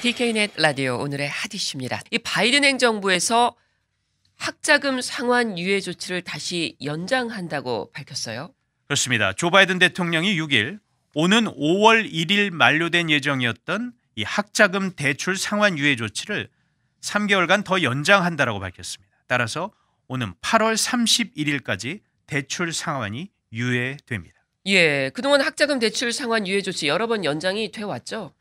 TK넷 라디오 오늘의 핫 이슈입니다. 이 바이든 행정부에서 학자금 상환 유예 조치를 다시 연장한다고 밝혔어요. 그렇습니다. 조 바이든 대통령이 6일 오는 5월 1일 만료된 예정이었던 이 학자금 대출 상환 유예 조치를 3개월간 더 연장한다라고 밝혔습니다. 따라서 오는 8월 31일까지 대출 상환이 유예됩니다. 예, 그동안 학자금 대출 상환 유예 조치 여러 번 연장이 돼 왔죠.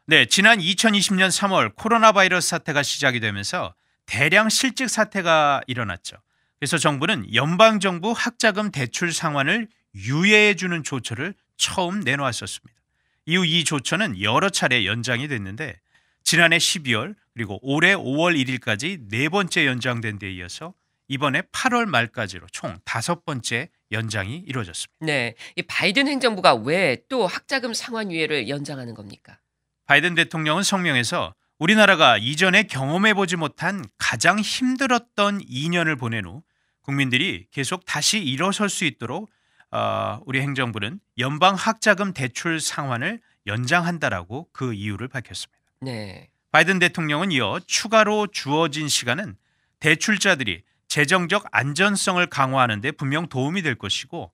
네, 지난 2020년 3월 코로나 바이러스 사태가 시작이 되면서 대량 실직 사태가 일어났죠. 그래서 정부는 연방정부 학자금 대출 상환을 유예해 주는 조처를 처음 내놓았었습니다. 이후 이 조처는 여러 차례 연장이 됐는데 지난해 12월 그리고 올해 5월 1일까지 네 번째 연장된 데 이어서 이번에 8월 말까지로 총 5번째 연장이 이루어졌습니다. 네, 이 바이든 행정부가 왜 또 학자금 상환 유예를 연장하는 겁니까? 바이든 대통령은 성명에서 우리나라가 이전에 경험해보지 못한 가장 힘들었던 2년을 보낸 후 국민들이 계속 다시 일어설 수 있도록 우리 행정부는 연방 학자금 대출 상환을 연장한다라고 그 이유를 밝혔습니다. 네. 바이든 대통령은 이어 추가로 주어진 시간은 대출자들이 재정적 안전성을 강화하는 데 분명 도움이 될 것이고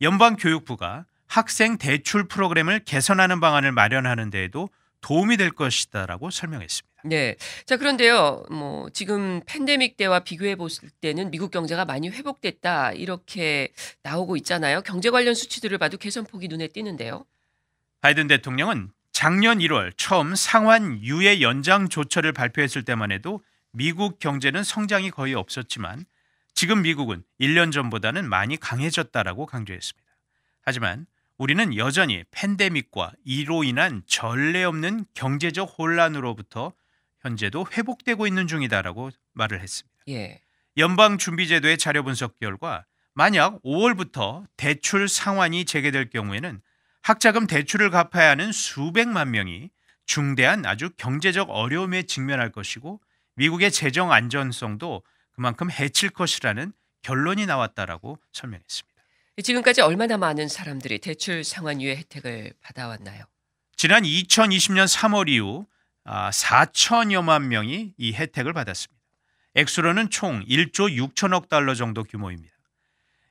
연방교육부가 학생 대출 프로그램을 개선하는 방안을 마련하는 데에도 도움이 될 것이다라고 설명했습니다. 네. 자, 그런데요. 지금 팬데믹 때와 비교해 봤을 때는 미국 경제가 많이 회복됐다 이렇게 나오고 있잖아요. 경제 관련 수치들을 봐도 개선폭이 눈에 띄는데요. 바이든 대통령은 작년 1월 처음 상환 유예 연장 조처를 발표했을 때만 해도 미국 경제는 성장이 거의 없었지만 지금 미국은 1년 전보다는 많이 강해졌다라고 강조했습니다. 하지만 우리는 여전히 팬데믹과 이로 인한 전례 없는 경제적 혼란으로부터 현재도 회복되고 있는 중이다라고 말을 했습니다. 예. 연방준비제도의 자료 분석 결과 만약 5월부터 대출 상환이 재개될 경우에는 학자금 대출을 갚아야 하는 수백만 명이 중대한 아주 경제적 어려움에 직면할 것이고 미국의 재정 안전성도 그만큼 해칠 것이라는 결론이 나왔다라고 설명했습니다. 지금까지 얼마나 많은 사람들이 대출 상환 유예 혜택을 받아왔나요? 지난 2020년 3월 이후 4천여만 명이 이 혜택을 받았습니다. 액수로는 총 1조 6천억 달러 정도 규모입니다.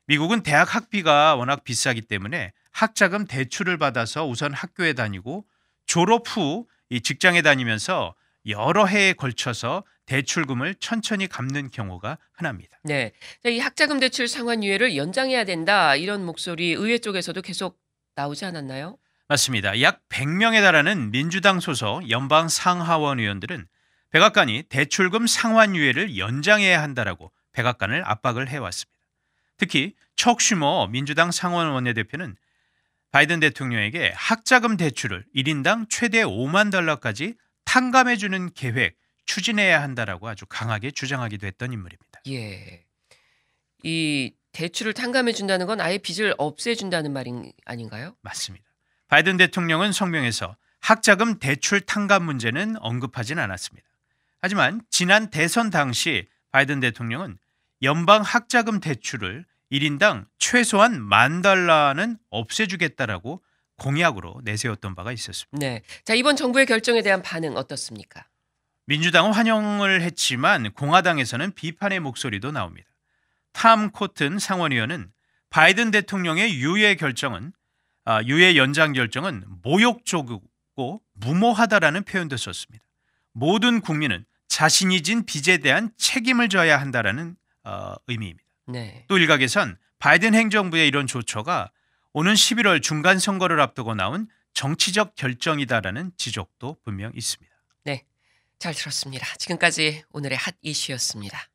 미국은 대학 학비가 워낙 비싸기 때문에 학자금 대출을 받아서 우선 학교에 다니고 졸업 후 이 직장에 다니면서 여러 해에 걸쳐서 대출금을 천천히 갚는 경우가 흔합니다. 네. 이 학자금 대출 상환 유예를 연장해야 된다 이런 목소리 의회 쪽에서도 계속 나오지 않았나요? 맞습니다. 약 100명에 달하는 민주당 소속 연방 상하원 의원들은 백악관이 대출금 상환 유예를 연장해야 한다라고 백악관을 압박을 해왔습니다. 특히 척 슈머 민주당 상원 원내대표는 바이든 대통령에게 학자금 대출을 1인당 최대 5만 달러까지 탕감해주는 계획 추진해야 한다라고 아주 강하게 주장하기도 했던 인물입니다. 예. 이 대출을 탕감해 준다는 건 아예 빚을 없애준다는 말이 아닌가요? 맞습니다. 바이든 대통령은 성명에서 학자금 대출 탕감 문제는 언급하진 않았습니다. 하지만 지난 대선 당시 바이든 대통령은 연방 학자금 대출을 1인당 최소한 $10,000는 없애주겠다라고 공약으로 내세웠던 바가 있었습니다. 네. 자, 이번 정부의 결정에 대한 반응 어떻습니까? 민주당은 환영을 했지만 공화당에서는 비판의 목소리도 나옵니다. 탐 코튼 상원의원은 바이든 대통령의 유예 연장 결정은 모욕적이고 무모하다라는 표현도 썼습니다. 모든 국민은 자신이 진 빚에 대한 책임을 져야 한다라는 의미입니다. 네. 또 일각에선 바이든 행정부의 이런 조처가 오는 11월 중간 선거를 앞두고 나온 정치적 결정이다라는 지적도 분명 있습니다. 네. 잘 들었습니다. 지금까지 오늘의 핫 이슈였습니다.